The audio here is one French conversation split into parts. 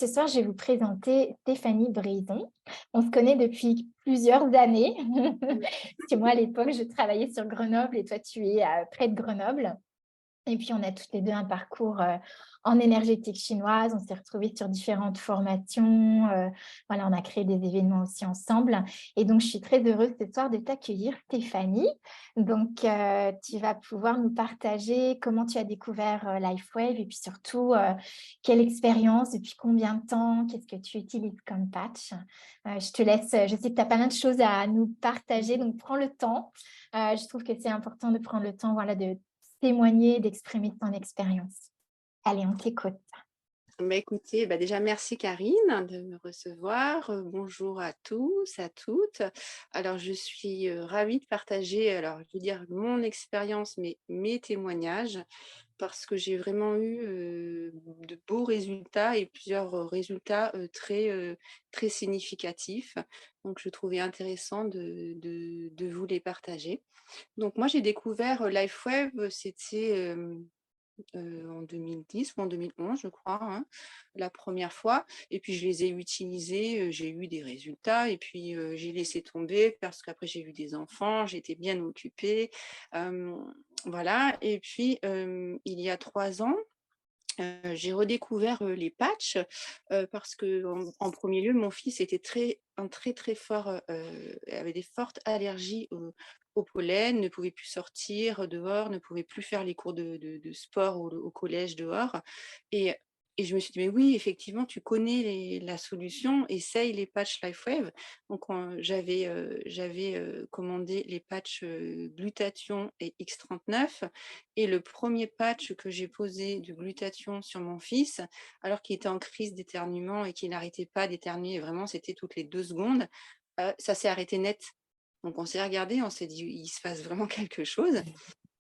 ce soir, je vais vous présenter Stéphanie Brison. On se connaît depuis plusieurs années. Parce que moi, à l'époque, je travaillais sur Grenoble et toi, tu es près de Grenoble. Et puis, on a toutes les 2 un parcours, en énergétique chinoise. On s'est retrouvés sur différentes formations, voilà, on a créé des événements aussi ensemble et donc je suis très heureuse ce soir de t'accueillir Stéphanie. Donc, tu vas pouvoir nous partager comment tu as découvert, LifeWave et puis surtout, quelle expérience, depuis combien de temps, qu'est-ce que tu utilises comme patch? Je te laisse, je sais que tu as pas mal de choses à nous partager, donc prends le temps. Je trouve que c'est important de prendre le temps, voilà, de témoigner, d'exprimer ton expérience. Allez, on t'écoute. Bah, écoutez, déjà merci Karine de me recevoir. Bonjour à tous, à toutes. Alors je suis ravie de partager, alors je veux dire mon expérience, mais mes témoignages, parce que j'ai vraiment eu de beaux résultats et plusieurs résultats très significatifs. Donc je trouvais intéressant de vous les partager. Donc moi j'ai découvert LifeWave, c'était en 2010 ou en 2011, je crois, hein, la première fois. Et puis, je les ai utilisés, j'ai eu des résultats et puis j'ai laissé tomber parce qu'après, j'ai eu des enfants, j'étais bien occupée. Voilà. Et puis, il y a 3 ans, j'ai redécouvert les patchs parce que en premier lieu, mon fils était un très fort, avait des fortes allergies au pollen, ne pouvait plus sortir dehors, ne pouvait plus faire les cours de sport au collège dehors. Et, et je me suis dit, mais oui, effectivement, tu connais la solution, essaye les patchs LifeWave. Donc, j'avais commandé les patchs glutathion et X39. Et le premier patch que j'ai posé de glutathion sur mon fils, alors qu'il était en crise d'éternuement et qu'il n'arrêtait pas d'éternuer, vraiment, c'était toutes les 2 secondes, ça s'est arrêté net. Donc on s'est regardé, on s'est dit: «Il se passe vraiment quelque chose».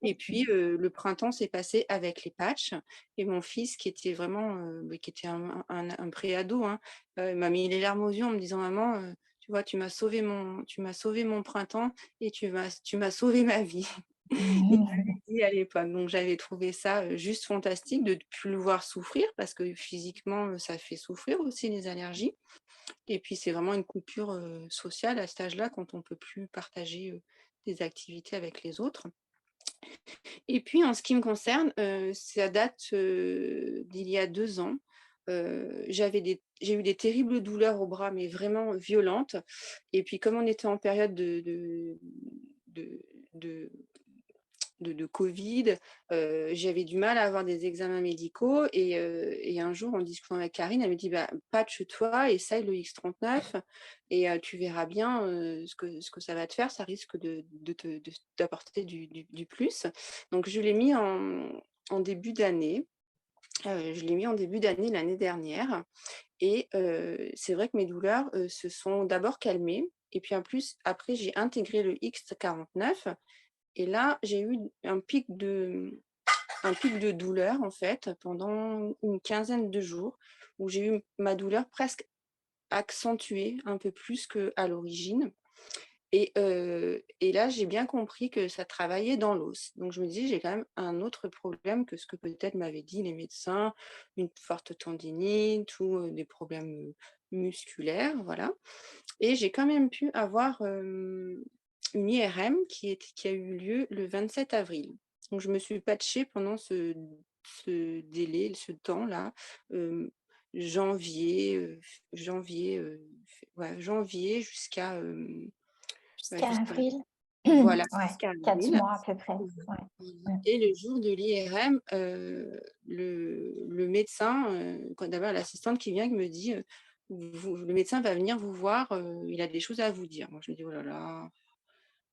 Et puis, le printemps s'est passé avec les patchs et mon fils qui était vraiment, qui était un préado, hein, il m'a mis les larmes aux yeux en me disant: «Maman, tu vois, tu m'as sauvé mon printemps et tu m'as sauvé ma vie». Il m'avait dit à l'époque, donc j'avais trouvé ça, juste fantastique de ne plus le voir souffrir parce que physiquement, ça fait souffrir aussi les allergies et puis c'est vraiment une coupure, sociale à cet âge-là quand on ne peut plus partager, des activités avec les autres. Et puis en ce qui me concerne, ça date, d'il y a 2 ans. J'ai eu des terribles douleurs au bras, mais vraiment violentes et puis comme on était en période de de de covid, j'avais du mal à avoir des examens médicaux et un jour en discutant avec Karine, elle me dit: «Bah, patche-toi, essaye le X39 et tu verras bien, ce que ça va te faire, ça risque de t'apporter du plus». Donc je l'ai mis en début d'année, je l'ai mis en début d'année l'année dernière et c'est vrai que mes douleurs, se sont d'abord calmées et puis en plus après j'ai intégré le X49 et là, j'ai eu un pic de douleur, en fait, pendant une quinzaine de jours, où j'ai eu ma douleur presque accentuée, un peu plus qu'à l'origine et là, j'ai bien compris que ça travaillait dans l'os. Donc je me dis: «J'ai quand même un autre problème que ce que peut-être m'avaient dit les médecins, une forte tendinite ou des problèmes, musculaires», voilà et j'ai quand même pu avoir, une IRM qui a eu lieu le 27 avril. Donc je me suis patchée pendant ce délai, ce temps-là, hem, janvier, janvier jusqu'à, Jusqu'à avril? voilà, Ouais, jusqu'à 4 avril. mois à peu près. Ouais. Mmh. Et le jour de l'IRM, le médecin, quand d'abord l'assistante qui vient qui me dit, «Le médecin va venir vous voir, il a des choses à vous dire». Moi je me dis: «Oh là là».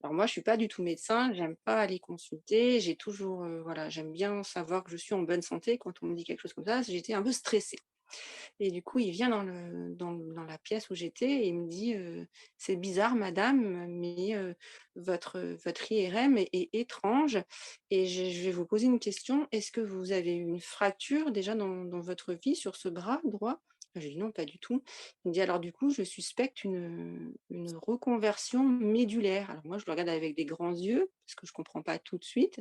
Alors moi je suis pas du tout médecin, j'aime pas aller consulter, j'ai toujours, voilà, j'aime bien savoir que je suis en bonne santé. Quand on me dit quelque chose comme ça, j'étais un peu stressée. Et du coup, il vient dans la pièce où j'étais et il me dit, «C'est bizarre madame, mais votre IRM est étrange et je vais vous poser une question. Est-ce que vous avez eu une fracture déjà dans votre vie sur ce bras droit?» J'ai dit: «Non, pas du tout». Il me dit: «Alors du coup, je suspecte une reconversion médulaire». Alors moi, je le regarde avec des grands yeux parce que je comprends pas tout de suite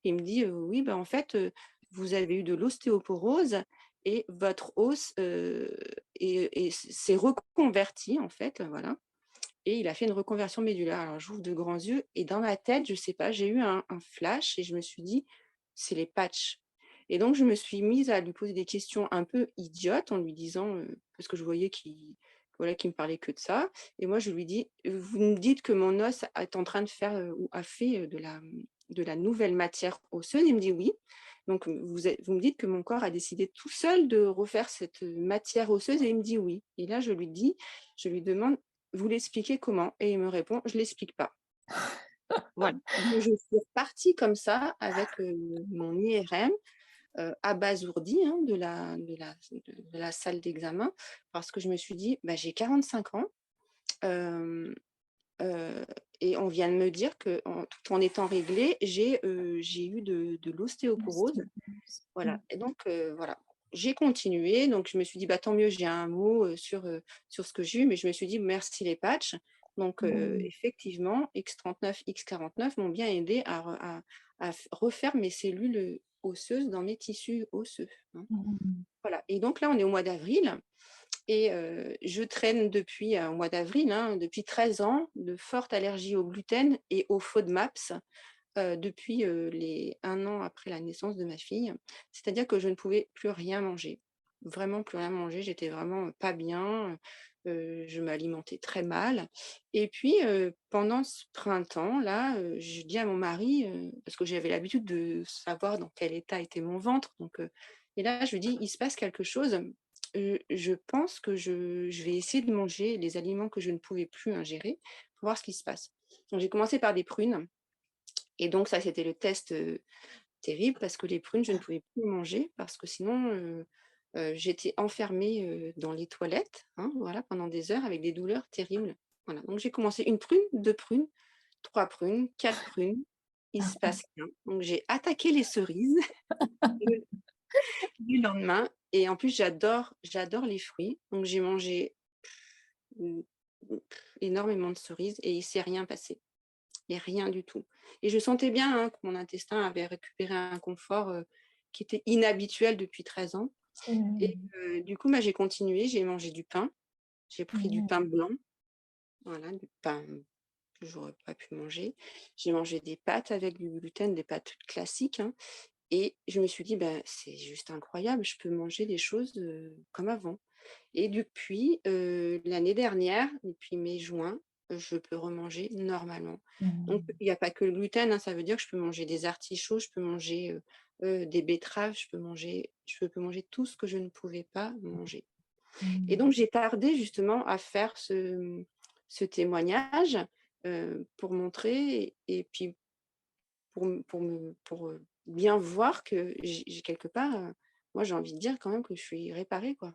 et il me dit: «Oui, en fait, vous avez eu de l'ostéoporose et votre os s'est reconverti en fait, voilà, et il a fait une reconversion médulaire. Alors j'ouvre de grands yeux et dans ma tête, je sais pas, j'ai eu un flash et je me suis dit: «C'est les patchs» et donc je me suis mise à lui poser des questions un peu idiotes en lui disant, parce que je voyais voilà, qu'il me parlait que de ça et moi je lui dis: «Vous me dites que mon os est en train de faire, ou a fait, de la nouvelle matière osseuse?» Il me dit: «Oui». Donc vous me dites que mon corps a décidé tout seul de refaire cette, matière osseuse et il me dit: «Oui» et là je lui demande: «Vous l'expliquez comment?» et il me répond: «Je l'explique pas». Voilà. Donc je suis repartie comme ça avec, mon IRM, abasourdie, hein, de la salle d'examen parce que je me suis dit: «Bah, j'ai 45 ans, hem, heu et on vient de me dire que tout en étant réglée, j'ai eu de l'ostéoporose». L'ostéoporose. Voilà et donc voilà. J'ai continué, donc je me suis dit: «Bah, tant mieux, j'ai un mot, sur ce que j'ai eu», mais je me suis dit: «Merci les patchs». Donc Mmh. effectivement, X39, X49 m'ont bien aidé à refaire mes cellules, osseuses dans mes tissus osseux, hein. Mmh. Voilà et donc là, on est au mois d'avril et je traîne depuis, au mois d'avril, hein, depuis 13 ans, de fortes allergies au gluten et aux FODMAPs depuis, les 1 an après la naissance de ma fille. C'est-à-dire que je ne pouvais plus rien manger, vraiment plus rien manger. J'étais vraiment, pas bien, je m'alimentais très mal et puis, pendant ce printemps-là, je dis à mon mari, parce que j'avais l'habitude de savoir dans quel état était mon ventre donc et là je lui dis: «Il se passe quelque chose, je pense que je vais essayer de manger les aliments que je ne pouvais plus ingérer pour voir ce qui se passe». Donc j'ai commencé par des prunes et donc ça, c'était le test, terrible parce que les prunes, je ne pouvais plus les manger parce que sinon, j'étais enfermée, dans les toilettes, hein, voilà, pendant des heures avec des douleurs terribles. Voilà, donc j'ai commencé 1 prune, 2 prunes, 3 prunes, 4 prunes, il se passe rien. Donc j'ai attaqué les cerises le du lendemain et en plus j'adore les fruits, donc j'ai mangé, mmh, mmh, énormément de cerises et il s'est rien passé. Et rien du tout. Et je sentais bien, hein, que mon intestin avait récupéré un confort, qui était inhabituel depuis 13 ans et Mmh. du coup, bah, j'ai continué, j'ai mangé du pain, j'ai pris du pain Mmh. blanc, voilà, du pain que j'aurais pas pu manger. J'ai mangé des pâtes avec du gluten, des pâtes classiques, hein et je me suis dit: «Bah, c'est juste incroyable, je peux manger des choses, comme avant». Et depuis, l'année dernière, depuis mai-juin, je peux remanger normalement. Donc Mmh. il n'y a pas que le gluten, hein, ça veut dire que je peux manger des artichauts, je peux manger, des betteraves, je peux manger tout ce que je ne pouvais pas manger. Et Mmh. donc j'ai tardé justement à faire ce témoignage, pour montrer et puis pour bien voir que j'ai quelque part, moi j'ai envie de dire quand même que je suis réparée, quoi.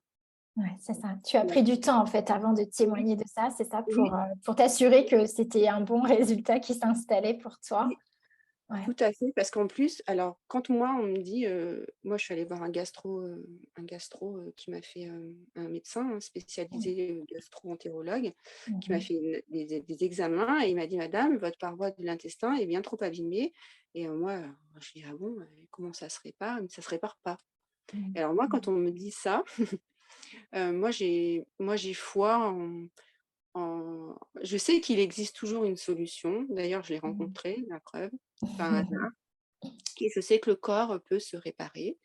Ouais, c'est ça. Tu as pris du temps, en fait, avant de Oui, témoigner de ça, c'est ça? oui, Pour t'assurer que c'était un bon résultat qui s'installait pour toi? oui. Ouais. Tout à fait, parce qu'en plus, alors quand moi on me dit, moi je suis allée voir un gastro, qui m'a fait, un médecin, hein, Mmh. spécialisé, gastro-entérologue, Mmh qui m'a mh. fait des examens et il m'a dit: «Madame, votre paroi de l'intestin est bien trop abîmée» et moi, je dis: «Ah bon? Comment ça se répare?» Il me dit: «Ça se répare pas» Mmh. et alors moi Mmh. quand on me dit ça, moi j'ai foi je sais qu'il existe toujours une solution. D'ailleurs je l'ai Mmh. rencontrée, la preuve, par hasard. Et je sais que le corps peut se réparer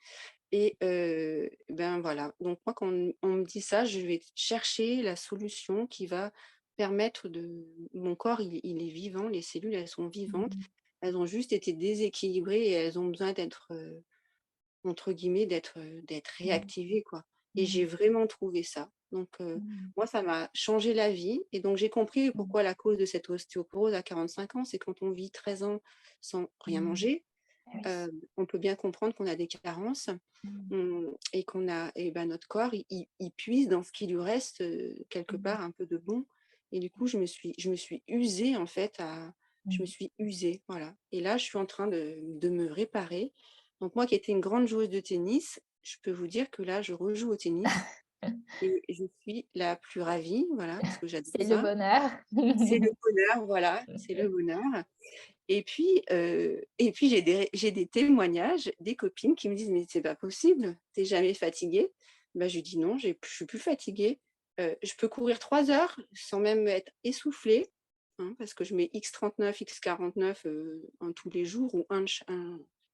et ben, voilà. Donc moi, quand on me dit ça, je vais chercher la solution qui va permettre de mon corps, il est vivant, les cellules, elles sont vivantes. Mmh. Elles ont juste été déséquilibrées et elles ont besoin d'être, entre guillemets, d'être Mmh. réactivées, quoi et Mmh. j'ai vraiment trouvé ça. Donc Mmh. moi, ça m'a changé la vie et donc j'ai compris Mmh. pourquoi la cause de cette ostéoporose à 45 ans, c'est quand on vit 13 ans sans rien Mmh. manger. Eh oui. On peut bien comprendre qu'on a des carences, Mmh. et ben, notre corps, il puise dans ce qui lui reste, quelque Mmh. part un peu de bon et du coup, je me suis usée en fait je me Mmh. suis usée, voilà et là, je suis en train de me réparer. Donc moi qui étais une grande joueuse de tennis, je peux vous dire que là, je rejoue au tennis et je suis la plus ravie, voilà, parce que j'adore C'est le ça. bonheur. C'est le bonheur, voilà, c'est le bonheur. Et puis j'ai des témoignages, des copines qui me disent: «Mais c'est pas possible, tu es jamais fatiguée?» Bah, je lui dis: «Non, je suis plus fatiguée, je peux courir 3 heures sans même être essoufflée, hein, parce que je mets X39, X49, en tous les jours ou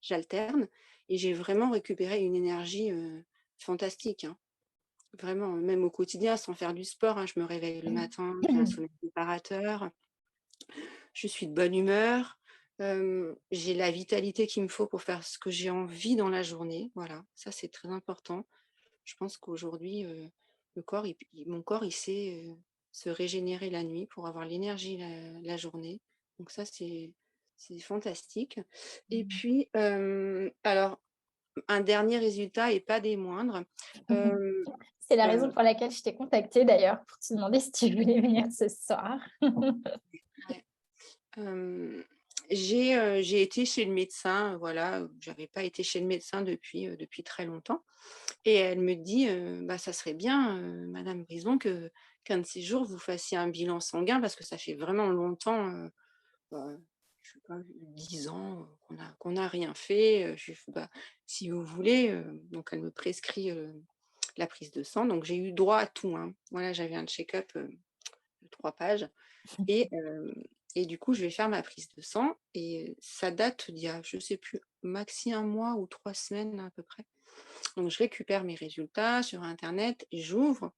j'alterne et j'ai vraiment récupéré une énergie, fantastique, hein. Vraiment, même au quotidien sans faire du sport, hein, je me réveille le matin, j'ai un sommeil réparateur, je suis de bonne humeur, j'ai la vitalité qu'il me faut pour faire ce que j'ai envie dans la journée, voilà, ça c'est très important. Je pense qu'aujourd'hui, le corps mon corps, il sait, se régénérer la nuit pour avoir l'énergie la journée. Donc ça, c'est fantastique. Et puis, alors un dernier résultat et pas des moindres, hem, C'est la raison heu, pour laquelle je t'ai contactée d'ailleurs, pour te demander si tu voulais venir ce soir. ouais. Hem, j'ai été chez le médecin, voilà, j'avais pas été chez le médecin depuis très longtemps et elle me dit: «Bah, ça serait bien, madame Brison qu'un de ces jours vous fassiez un bilan sanguin parce que ça fait vraiment longtemps, bah, je sais pas, 10 ans, qu'on a rien fait», je lui fais: «Bah, si vous voulez», donc elle me prescrit, la prise de sang, donc j'ai eu droit à tout, hein. Voilà, j'avais un check-up, de 3 pages et du coup, je vais faire ma prise de sang et ça date d'il y a, je sais plus, maxi un mois ou 3 semaines à peu près. Donc je récupère mes résultats sur internet, j'ouvre,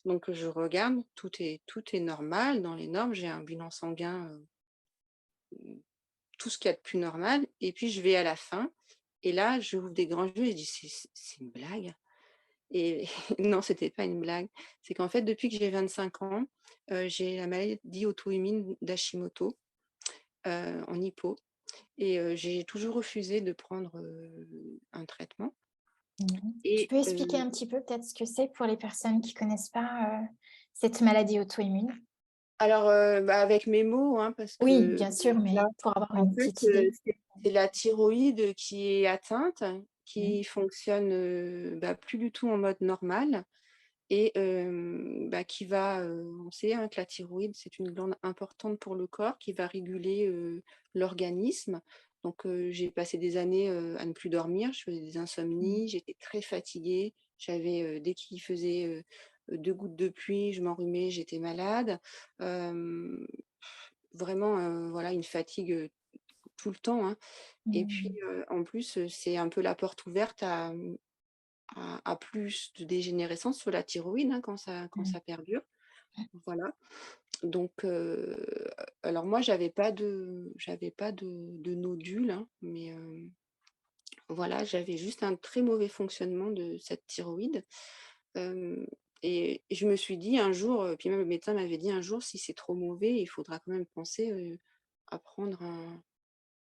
donc je regarde, tout est normal dans les normes. J'ai un bilan sanguin, tout ce qu'il y a de plus normal et puis je vais à la fin et là, j'ouvre des grands yeux et je dis: «C'est une blague?» Et non, c'était pas une blague. C'est qu'en fait, depuis que j'ai 25 ans, j'ai la maladie auto-immune d'Hashimoto, en hypo et j'ai toujours refusé de prendre, un traitement Mmh. Tu et peux expliquer un petit peu peut-être ce que c'est pour les personnes qui connaissent pas, cette maladie auto-immune? alors, bah, avec mes mots, hein, parce Oui, que bien sûr, là, mais pour avoir en une fait, petite idée. c'est la thyroïde qui est atteinte, Mmh. qui fonctionne, bah, plus du tout en mode normal et bah, qui va, on sait, hein, que la thyroïde, c'est une glande importante pour le corps qui va réguler, l'organisme. Donc j'ai passé des années, à ne plus dormir, je faisais des Mmh. insomnies, j'étais très fatiguée, j'avais, dès qu'il faisait, 2 gouttes de pluie, je m'enrhumais, j'étais malade. Hem, Vraiment, voilà, une fatigue, tout le temps, hein et puis, Mmh. en plus, c'est un peu la porte ouverte à plus de dégénérescence sur la thyroïde, hein, quand ça Mmh. perdure, voilà. Donc alors moi j'avais pas de nodules, hein, mais voilà, j'avais juste un très mauvais fonctionnement de cette thyroïde, hem et je me suis dit un jour, puis même le médecin m'avait dit: «Un jour, si c'est trop mauvais, il faudra quand même penser, à prendre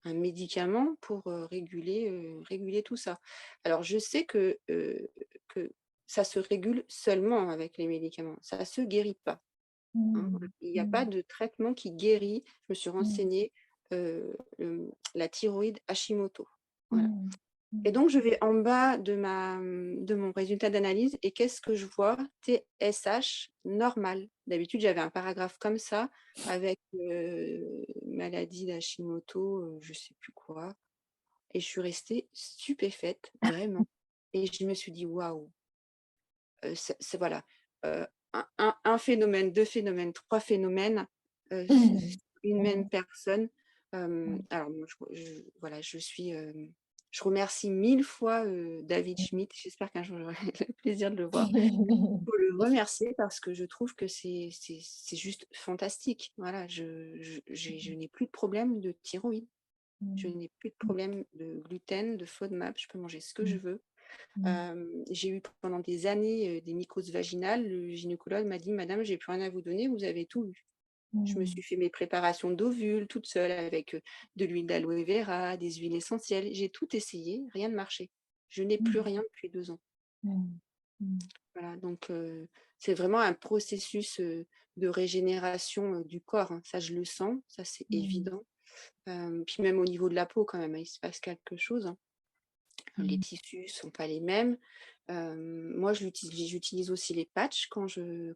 un médicament pour, réguler tout ça». Alors je sais que ça se régule seulement avec les médicaments, ça se guérit pas, hein. Mmh. Il n'y a pas Mmh. de traitement qui guérit. Je me suis Mmh. renseignée, la thyroïde Hashimoto, voilà Mmh. et Mmh. donc je vais en bas de mon résultat d'analyse et qu'est-ce que je vois? TSH normal. D'habitude, j'avais un paragraphe comme ça avec, maladie d'Hashimoto, je sais plus quoi et je suis restée stupéfaite, vraiment et je me suis dit: «Waouh!» c'est voilà, un phénomène, 2 phénomènes, 3 phénomènes, Mmh. sur une même Mmh. personne. Alors moi voilà, je remercie 1000 fois, David Schmitt. J'espère qu'un jour j'aurai le plaisir de le voir. Pour le remercier parce que je trouve que c'est juste fantastique. Voilà, je n'ai plus de problème de thyroïde. Je n'ai plus de problème de gluten, de FODMAP, je peux manger ce que je Mmh. veux. Mmh. J'ai eu pendant des années, des mycoses vaginales. Le gynécologue m'a dit: «Madame, j'ai plus rien à vous donner, vous avez tout eu». Je me Mmh. suis fait mes préparations d'ovules toute seule avec, de l'huile d'aloe vera, des huiles essentielles. J'ai tout essayé, rien ne marchait. Je n'ai plus Mmh. rien depuis 2 ans. Mmh. Mmh. Voilà, donc c'est vraiment un processus, de régénération, du corps, hein. Ça, je le sens, ça, c'est Mmh. évident. Puis même au niveau de la peau quand même, hein, il se passe quelque chose, hein. Les Mmh. tissus ne sont pas les mêmes. Moi, j'utilise aussi les patchs quand je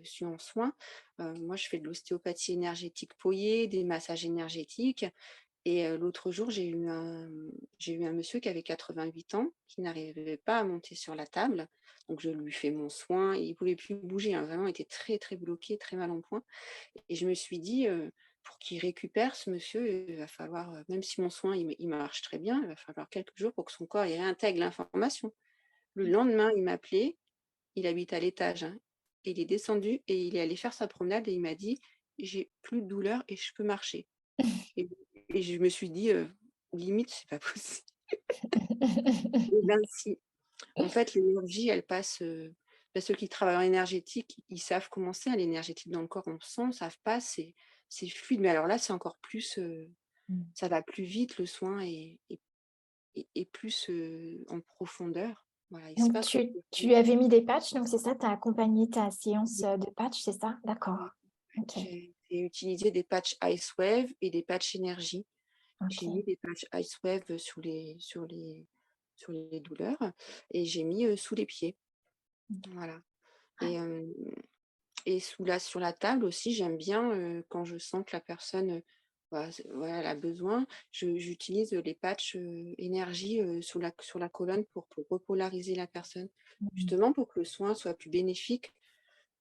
suis en soins. Moi, je fais de l'ostéopathie énergétique Poyer, des massages énergétiques. Et l'autre jour, j'ai eu un monsieur qui avait 88 ans, qui n'arrivait pas à monter sur la table. Donc je lui fais mon soin et il ne pouvait plus bouger, hein, vraiment, il était très, très bloqué, très mal en point. Et je me suis dit, pour qu'il récupère ce monsieur, il va falloir, même si mon soin, il marche très bien, il va falloir quelques jours pour que son corps, il réintègre l'information. Le lendemain, il m'a appelé, il habite à l'étage, hein. Il est descendu et il est allé faire sa promenade et il m'a dit: «J'ai plus de douleur et je peux marcher». Et et je me suis dit, limite, c'est pas possible. Et ben si. En fait, l'énergie, elle passe, bah, ceux qui travaillent en énergétique, ils savent comment c'est, hein, l'énergétique dans le corps, on le sent, ça passe, c'est fluide. Mais alors là, c'est encore plus, ça va plus vite, le soin est plus, en profondeur. Voilà, il se Donc passe quelque tu chose. lui avais mis des patchs, donc c'est ça, tu as accompagné ta séance, de patchs, c'est ça? D'accord. OK, J'ai utilisé des patchs Ice Wave et des patchs énergie. J'ai mis OK. des patchs Ice Wave sur les douleurs et j'ai mis, sous les pieds. Mmh. Voilà. Ouais. Et et sur la table aussi, j'aime bien, quand je sens que la personne, voilà, elle a besoin, j'utilise, les patchs, énergie, sur la colonne pour repolariser la personne. Mmh. Justement pour que le soin soit plus bénéfique,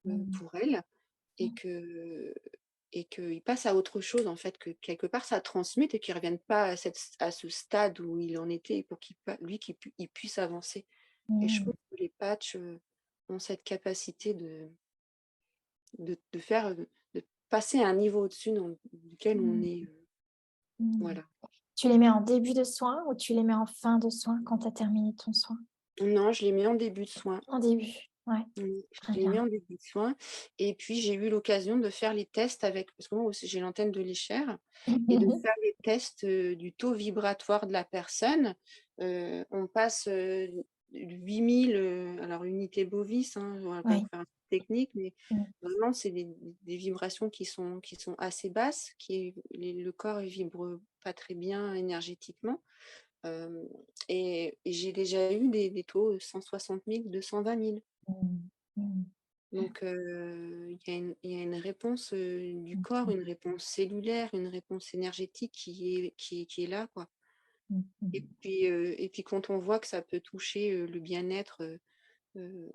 Mmh. pour elle et Mmh. que et qu'il passe à autre chose en fait, que quelque part ça transmette et qu'il ne revienne pas à ce stade où il en était pour qu'il puisse avancer. Et je Mmh. trouve que les patchs, ont cette capacité de faire, de passer à un niveau au-dessus duquel on Mmh. est, Mmh. voilà. Tu les mets en début de soin ou tu les mets en fin de soin quand tu as terminé ton soin? Non, je les mets en début de soin. En début, ouais, Mmh, très je les mets bien. en début de soin et puis j'ai eu l'occasion de faire les tests avec parce que moi aussi j'ai l'antenne de l'Escher et de faire les tests, du taux vibratoire de la personne. On passe, 8 000, alors unité Bovis, hein, on va pas Oui. faire un truc technique, mais Mmh. vraiment c'est des vibrations qui sont assez basses, le corps il vibre pas très bien énergétiquement. Hem et j'ai déjà eu des taux 160 000, 220 000. Mmh. Mmh. Donc il y a une réponse, du corps, OK. une réponse cellulaire, une réponse énergétique qui est là, quoi. Mmh mh. Et puis quand on voit que ça peut toucher, le bien-être, heu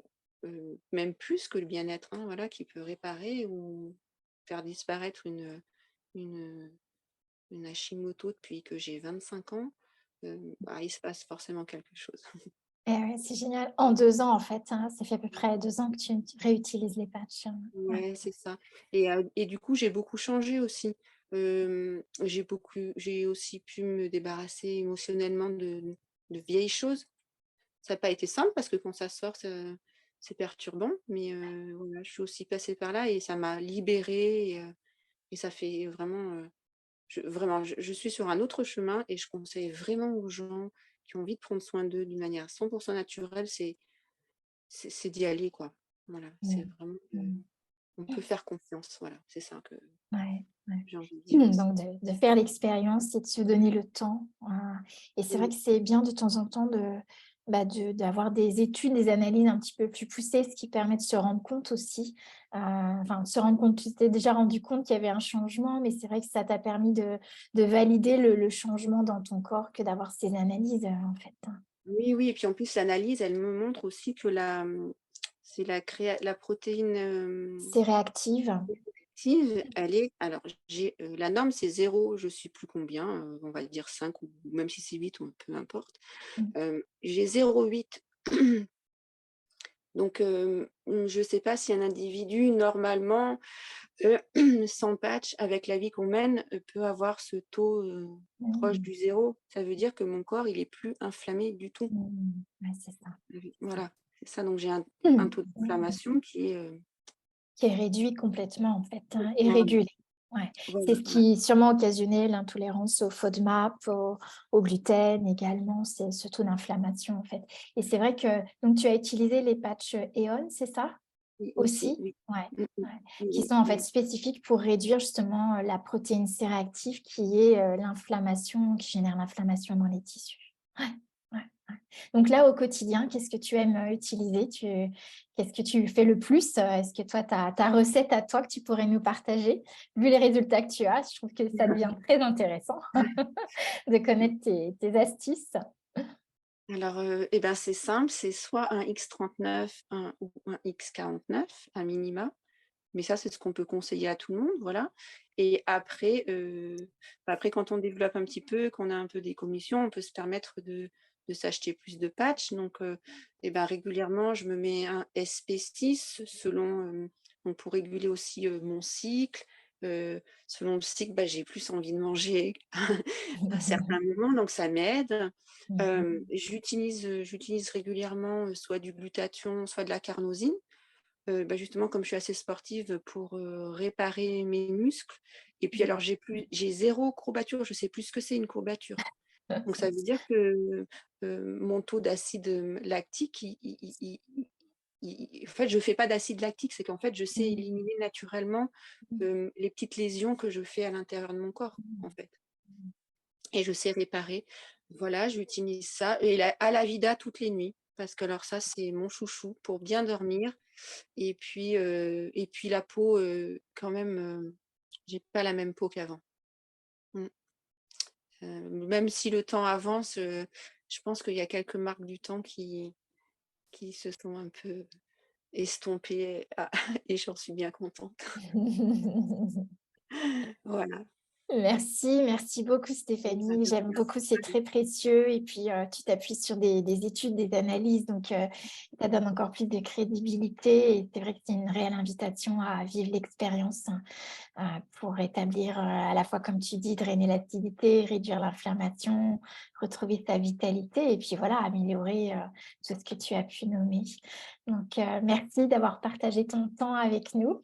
même plus que le bien-être, hein, voilà, qui peut réparer ou faire disparaître une, une Hashimoto depuis que j'ai 25 ans, bah, il se passe forcément quelque chose. Et ouais, c'est génial. En 2 ans, en fait, hein, ça fait à peu près 2 ans que tu réutilises les patchs, ouais. Ouais, c'est ça et du coup, j'ai beaucoup changé aussi. J'ai aussi pu me débarrasser émotionnellement de vieilles choses. Ça a pas été simple parce que quand ça sort, c'est perturbant, mais voilà, je suis aussi passée par là et ça m'a libérée et ça fait vraiment, je suis sur un autre chemin et je conseille vraiment aux gens qui ont envie de prendre soin d'eux d'une manière 100 naturelle, c'est d'y aller, quoi. Voilà, c'est Mmh. vraiment de Mmh. on peut faire confiance, voilà, c'est ça que Ouais, ouais. j'ai envie de dire aussi. Donc de faire l'expérience et de se donner le temps, et c'est vrai Mmh. que c'est bien de temps en temps d'avoir des études, des analyses un petit peu plus poussées, ce qui permet de se rendre compte aussi, enfin de se rendre compte, tu t'es déjà rendu compte qu'il y avait un changement, mais c'est vrai que ça t'a permis de valider le changement dans ton corps que d'avoir ces analyses, en fait, hein. Oui, oui et puis en plus l'analyse, elle me montre aussi que c'est la protéine, C'est réactive. active, elle est alors la norme c'est 0, je sais plus combien, on va dire 5 ou même si c'est 8 ou peu importe. Mmh. J'ai 0,8. Donc je ne sais pas si un individu normalement, sans patch, avec la vie qu'on mène, peut avoir ce taux, proche Mmh. du 0. Ça veut dire que mon corps, il est plus inflammé du tout. Mmh. Ouais, c'est ça. Voilà, c'est ça. Donc j'ai un Mmh. taux Mmh. d'inflammation qui est, Qui est réduit complètement en fait, hein, et voilà, régulé. Ouais. voilà, C'est ce voilà. qui sûrement occasionnait l'intolérance au FODMAP, au gluten également, c'est ce taux d'inflammation en fait. Et c'est vrai que donc tu as utilisé les patchs, Aeon, c'est ça? Oui, aussi, Aussi? oui. Ouais, Mmh mh. ouais. Qui Oui, sont en fait oui. spécifiques pour réduire justement, la protéine C-réactive qui est, l'inflammation, qui génère l'inflammation dans les tissus. Ouais, ouais. Donc là, au quotidien, qu'est-ce que tu aimes utiliser? Qu'est-ce que tu fais le plus? Est-ce que toi, tu as ta recette à toi que tu pourrais nous partager? Vu les résultats que tu as, je trouve que ça devient très intéressant de connaître tes astuces. Alors, et ben, c'est simple, c'est soit un X39 ou un X49 à minima, mais ça, c'est ce qu'on peut conseiller à tout le monde, voilà. Et après, après quand on développe un petit peu, qu'on a un peu des commissions, on peut se permettre de s'acheter plus de patchs. Donc, et ben, régulièrement, je me mets un SP6 selon, donc pour réguler aussi, mon cycle. Selon le cycle, bah, j'ai plus envie de manger à certains moments, donc ça m'aide. J'utilise régulièrement, soit du glutathion, soit de la carnosine. Bah, justement, comme je suis assez sportive, pour, réparer mes muscles. Et puis alors j'ai 0 courbature, je sais plus ce que c'est une courbature. Donc ça veut dire que, mon taux d'acide, lactique, en fait, je fais pas d'acide lactique, c'est qu'en fait, je sais éliminer naturellement, les petites lésions que je fais à l'intérieur de mon corps, en fait. Et je sais réparer. Voilà, j'utilise ça et la Alavida toutes les nuits parce que alors ça, c'est mon chouchou pour bien dormir et puis la peau, quand même, j'ai pas la même peau qu'avant. Mmh. Même si le temps avance, je pense qu'il y a quelques marques du temps qui se sont un peu estompées, et j'en suis bien contente. Voilà. Merci beaucoup Bah, Stéphanie. de J'aime rien. beaucoup, c'est très précieux et puis, tu t'appuies sur des études, des analyses donc ça donne encore plus de crédibilité et c'est vrai que c'est une réelle invitation à vivre l'expérience, pour rétablir, à la fois comme tu dis, drainer l'acidité, réduire l'inflammation, retrouver sa vitalité et puis voilà, améliorer, tout ce que tu as pu nommer. Donc merci d'avoir partagé ton temps avec nous.